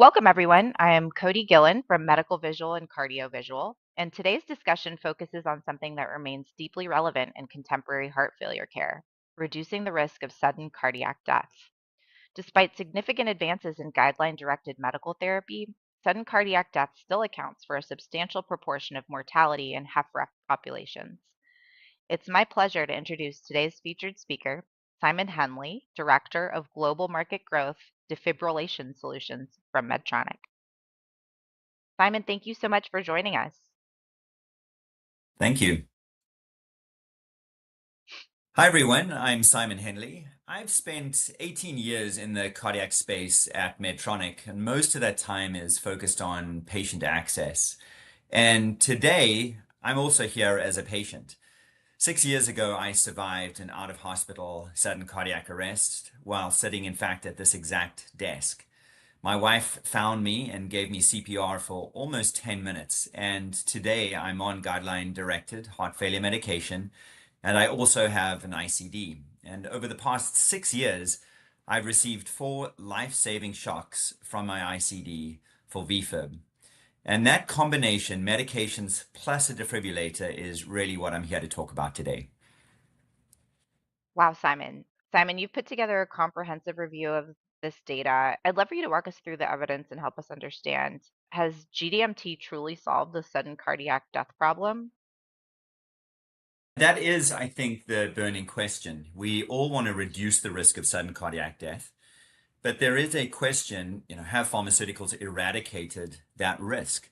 Welcome, everyone. I am Cody Gillen from Medical Visual and Cardiovisual, and today's discussion focuses on something that remains deeply relevant in contemporary heart failure care, reducing the risk of sudden cardiac death. Despite significant advances in guideline-directed medical therapy, sudden cardiac death still accounts for a substantial proportion of mortality in HFrEF populations. It's my pleasure to introduce today's featured speaker, Simon Henley, Director of Global Market Growth Defibrillation Solutions from Medtronic. Simon, thank you so much for joining us. Thank you. Hi, everyone. I'm Simon Henley. I've spent 18 years in the cardiac space at Medtronic, and most of that time is focused on patient access. And today, I'm also here as a patient. 6 years ago, I survived an out-of-hospital sudden cardiac arrest while sitting, in fact, at this exact desk. My wife found me and gave me CPR for almost 10 minutes. And today I'm on guideline-directed heart failure medication. And I also have an ICD. And over the past 6 years, I've received 4 life-saving shocks from my ICD for VFib. And that combination, medications plus a defibrillator, is really what I'm here to talk about today. Wow, Simon. Simon, you've put together a comprehensive review of this data. I'd love for you to walk us through the evidence and help us understand. Has GDMT truly solved the sudden cardiac death problem? That is, I think, the burning question. We all want to reduce the risk of sudden cardiac death. But there is a question, have pharmaceuticals eradicated that risk?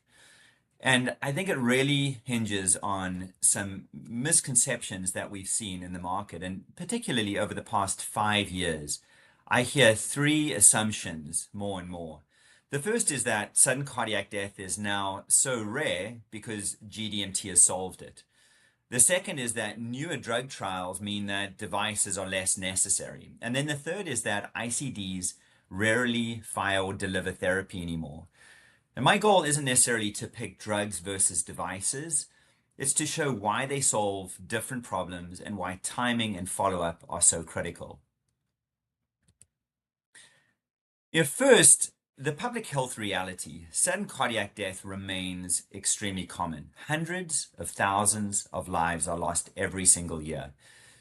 And I think it really hinges on some misconceptions that we've seen in the market, and particularly over the past 5 years. I hear 3 assumptions more and more. The first is that sudden cardiac death is now so rare because GDMT has solved it. The second is that newer drug trials mean that devices are less necessary. And then the third is that ICDs rarely fire or deliver therapy anymore. And my goal isn't necessarily to pick drugs versus devices. It's to show why they solve different problems and why timing and follow-up are so critical. First, the public health reality. Sudden cardiac death remains extremely common. Hundreds of thousands of lives are lost every single year.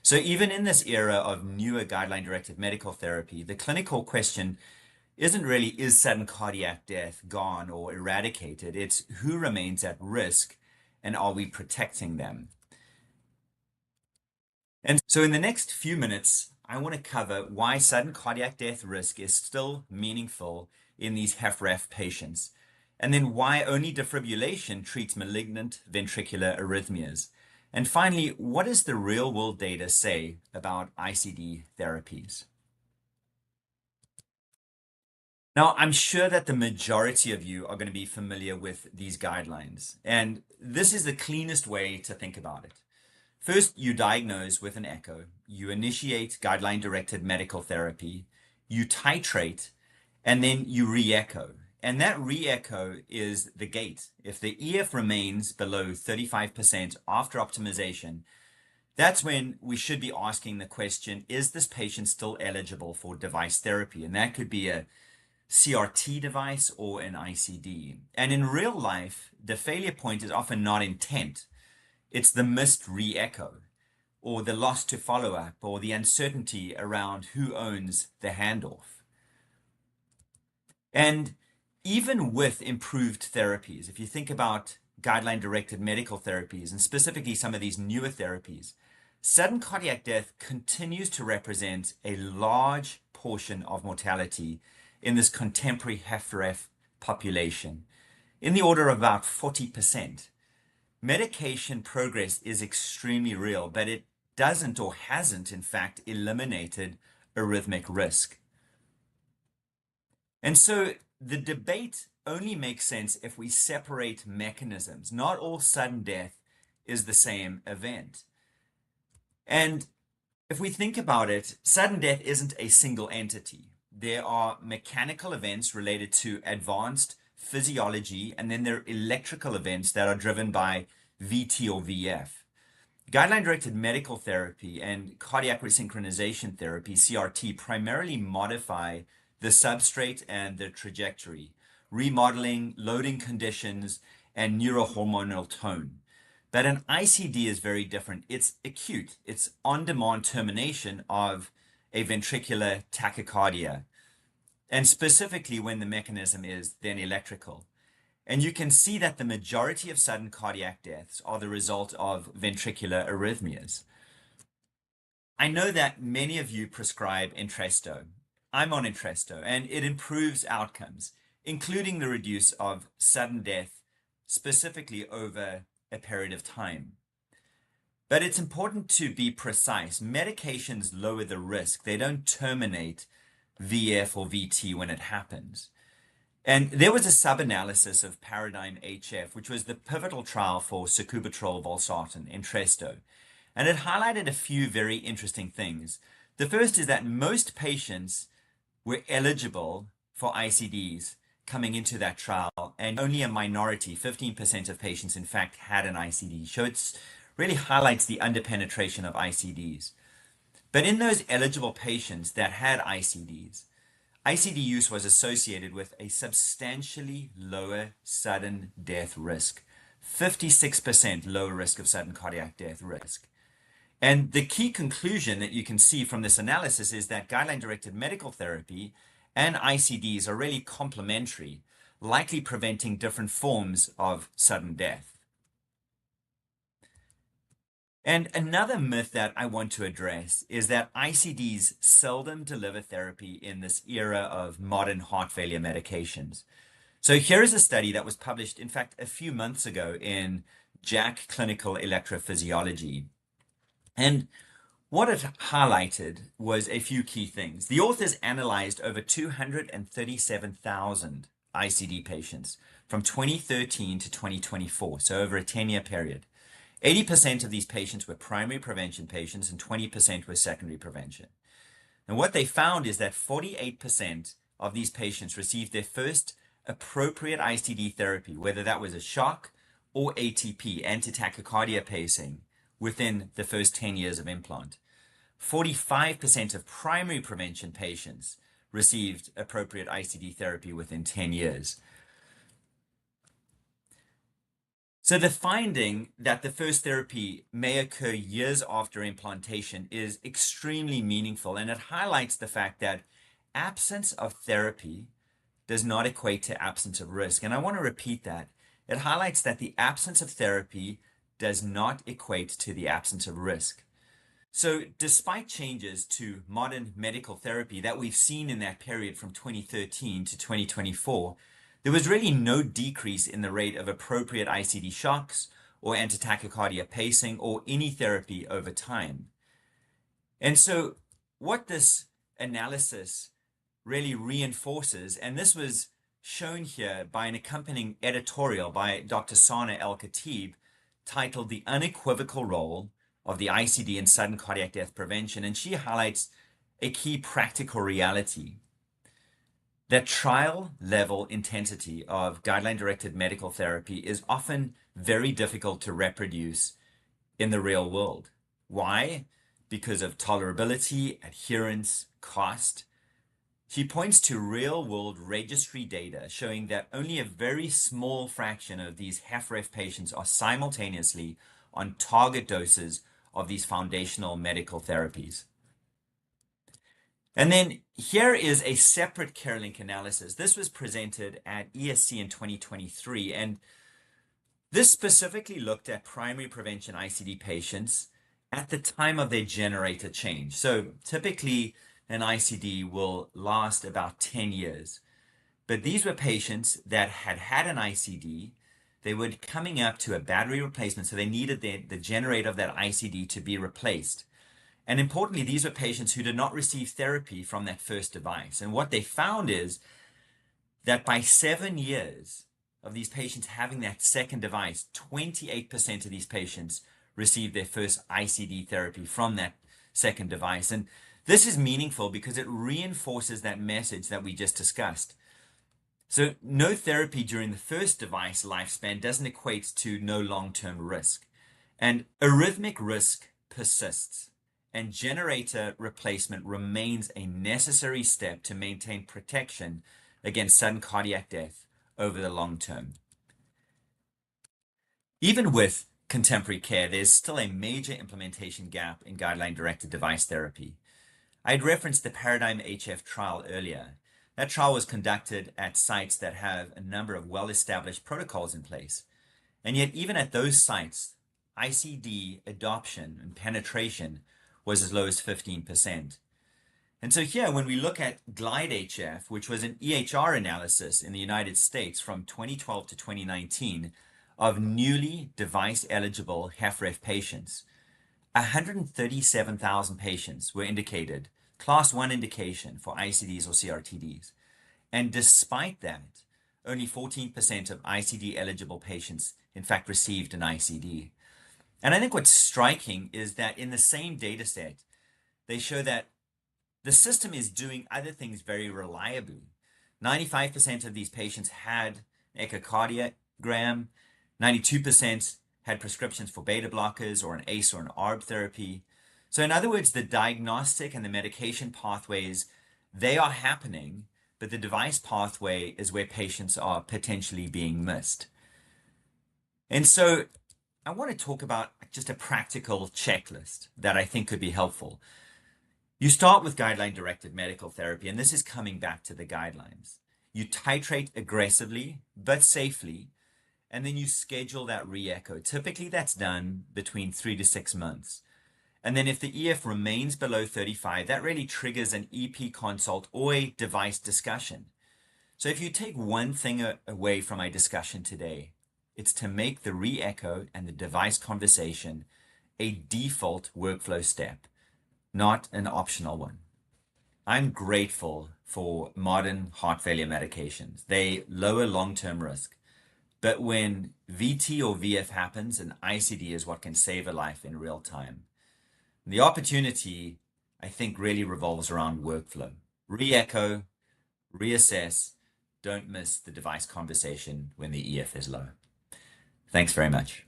So even in this era of newer guideline-directed medical therapy, the clinical question isn't really, is sudden cardiac death gone or eradicated? It's who remains at risk and are we protecting them? And so in the next few minutes, I want to cover why sudden cardiac death risk is still meaningful in these HFrEF patients, and then why only defibrillation treats malignant ventricular arrhythmias. And finally, what does the real-world data say about ICD therapies? Now, I'm sure that the majority of you are going to be familiar with these guidelines, and this is the cleanest way to think about it. First, you diagnose with an echo, you initiate guideline-directed medical therapy, you titrate, and then you re-echo. And that re-echo is the gate. If the EF remains below 35% after optimization, that's when we should be asking the question, is this patient still eligible for device therapy? And that could be a CRT device or an ICD. And in real life, the failure point is often not intent. It's the missed re-echo, or the loss to follow-up, or the uncertainty around who owns the handoff. And even with improved therapies, if you think about guideline-directed medical therapies, and specifically some of these newer therapies, sudden cardiac death continues to represent a large portion of mortality in this contemporary HFrEF population, in the order of about 40%. Medication progress is extremely real, but it doesn't or hasn't, in fact, eliminated arrhythmic risk. And so the debate only makes sense if we separate mechanisms. Not all sudden death is the same event. And if we think about it, sudden death isn't a single entity. There are mechanical events related to advanced physiology, and then there are electrical events that are driven by VT or VF. Guideline-directed medical therapy and cardiac resynchronization therapy, CRT, primarily modify the substrate and the trajectory, remodeling, loading conditions, and neurohormonal tone. But an ICD is very different. It's acute. It's on-demand termination of a ventricular tachycardia, and specifically when the mechanism is then electrical. And you can see that the majority of sudden cardiac deaths are the result of ventricular arrhythmias. I know that many of you prescribe Entresto. I'm on Entresto, and it improves outcomes, including the reduce of sudden death, specifically over a period of time. But it's important to be precise. Medications lower the risk. They don't terminate VF or VT when it happens. And there was a sub-analysis of Paradigm HF, which was the pivotal trial for sacubitril valsartan, Entresto. And it highlighted a few very interesting things. The first is that most patients were eligible for ICDs coming into that trial, and only a minority, 15% of patients, in fact, had an ICD. So it really highlights the underpenetration of ICDs. But in those eligible patients that had ICDs, ICD use was associated with a substantially lower sudden death risk, 56% lower risk of sudden cardiac death risk. And the key conclusion that you can see from this analysis is that guideline-directed medical therapy and ICDs are really complementary, likely preventing different forms of sudden death. And another myth that I want to address is that ICDs seldom deliver therapy in this era of modern heart failure medications. So here is a study that was published, in fact, a few months ago in JACC Clinical Electrophysiology. And what it highlighted was a few key things. The authors analyzed over 237,000 ICD patients from 2013 to 2024, so over a 10-year period. 80% of these patients were primary prevention patients and 20% were secondary prevention. And what they found is that 48% of these patients received their first appropriate ICD therapy, whether that was a shock or ATP, anti-tachycardia pacing, within the first 10 years of implant. 45% of primary prevention patients received appropriate ICD therapy within 10 years. So the finding that the first therapy may occur years after implantation is extremely meaningful, and it highlights the fact that absence of therapy does not equate to absence of risk. And I want to repeat that. It highlights that the absence of therapy does not equate to the absence of risk. So despite changes to modern medical therapy that we've seen in that period from 2013 to 2024, there was really no decrease in the rate of appropriate ICD shocks or anti-tachycardia pacing or any therapy over time. And so what this analysis really reinforces, and this was shown here by an accompanying editorial by Dr. Sana El-Khatib titled "The Unequivocal Role of the ICD in Sudden Cardiac Death Prevention," and she highlights a key practical reality. That trial level intensity of guideline-directed medical therapy is often very difficult to reproduce in the real world. Why? Because of tolerability, adherence, cost. She points to real-world registry data showing that only a very small fraction of these HFrEF patients are simultaneously on target doses of these foundational medical therapies. And then here is a separate CareLink analysis. This was presented at ESC in 2023, and this specifically looked at primary prevention ICD patients at the time of their generator change. So typically an ICD will last about 10 years. But these were patients that had had an ICD. They were coming up to a battery replacement, so they needed the generator of that ICD to be replaced. And importantly, these were patients who did not receive therapy from that first device. And what they found is that by 7 years of these patients having that second device, 28% of these patients received their first ICD therapy from that second device. And this is meaningful because it reinforces that message that we just discussed. So no therapy during the first device lifespan doesn't equate to no long-term risk. And arrhythmic risk persists. And generator replacement remains a necessary step to maintain protection against sudden cardiac death over the long term. Even with contemporary care, there's still a major implementation gap in guideline-directed device therapy. I had referenced the Paradigm HF trial earlier. That trial was conducted at sites that have a number of well-established protocols in place. And yet, even at those sites, ICD adoption and penetration was as low as 15%. And so here, when we look at GLIDE-HF, which was an EHR analysis in the United States from 2012 to 2019 of newly device-eligible HFrEF patients, 137,000 patients were indicated, class 1 indication for ICDs or CRTDs. And despite that, only 14% of ICD-eligible patients, in fact, received an ICD. And I think what's striking is that in the same data set, they show that the system is doing other things very reliably. 95% of these patients had an echocardiogram, 92% had prescriptions for beta blockers or an ACE or an ARB therapy. So in other words, the diagnostic and the medication pathways, they are happening, but the device pathway is where patients are potentially being missed. And so I want to talk about just a practical checklist that I think could be helpful. You start with guideline-directed medical therapy, and this is coming back to the guidelines. You titrate aggressively, but safely, and then you schedule that re-echo. Typically, that's done between 3 to 6 months. And then if the EF remains below 35, that really triggers an EP consult or a device discussion. So if you take one thing away from my discussion today, it's to make the re-echo and the device conversation a default workflow step, not an optional one. I'm grateful for modern heart failure medications. They lower long-term risk. But when VT or VF happens, an ICD is what can save a life in real time. The opportunity, I think, really revolves around workflow. Re-echo, reassess, don't miss the device conversation when the EF is low. Thanks very much.